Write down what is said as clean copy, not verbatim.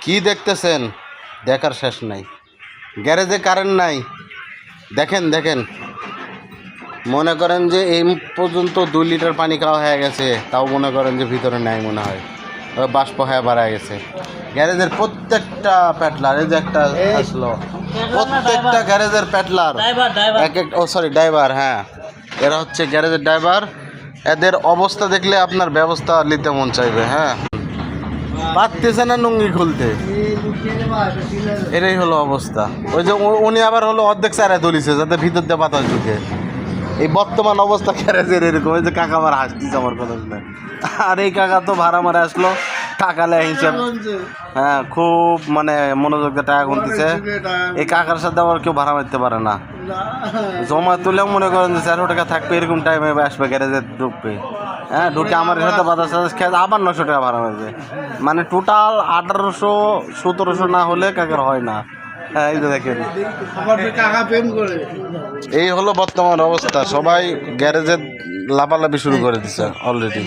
কি দেখতেছেন? দেখার শেষ নাই। গ্যারেজে কারেন্ট নাই। দেখেন দেখেন, মনে করেন যে এই পর্যন্ত 2 লিটার পানি খাওয়া হয়ে গেছে, তাও মনে করেন যে ভিতরে নাই মনে হয়, বাষ্প হয়ে বাড়া গেছে। গ্যারেজের প্রত্যেকটা প্যাটলার, এই যে একটা আসলো, প্রত্যেকটা গ্যারেজের প্যাটলার এক এক, ও সরি ড্রাইভার, হ্যাঁ এরা হচ্ছে গ্যারেজের ড্রাইভার। এদের অবস্থা দেখলে আপনার ব্যবস্থা নিতে মন চাইবে। হ্যাঁ, পারতেছে না লুঙ্গি খুলতে, এটাই হলো অবস্থা। ওই যে উনি আবার হলো অর্ধেক চারা তুলিছে যাতে ভিতর দিয়ে বাতাস ঢুকে। এই বর্তমান অবস্থা গ্যারেজের এরকম। ওই যে কাকা আমার হাসতেছে আমার কথা শুনে। আর এই কাকা তো ভাড়া মারে আসলো, টাকা লেয় হিসাব, হ্যাঁ খুব মানে মনোযোগ দিয়ে টাকা গুনতেছে। এই কাকার সাথে আবার কেউ ভাড়া মারতে পারে না। জমা তুলেও মনে করেন যে 400 টাকা থাকবে, এরকম টাইমে আসবে গ্যারেজে ঢুকবে। হ্যাঁ, ঢুকে আমার সাথে বাতাস টাতাস খেয়ে আবার 900 টাকা ভাড়া মারবে। মানে টোটাল 1800-1700 না হলে কাকার হয় না। হ্যাঁ, এই যে দেখেন, এই হলো বর্তমান অবস্থা। সবাই গ্যারেজে লাফালাফি শুরু করে দিচ্ছে অলরেডি।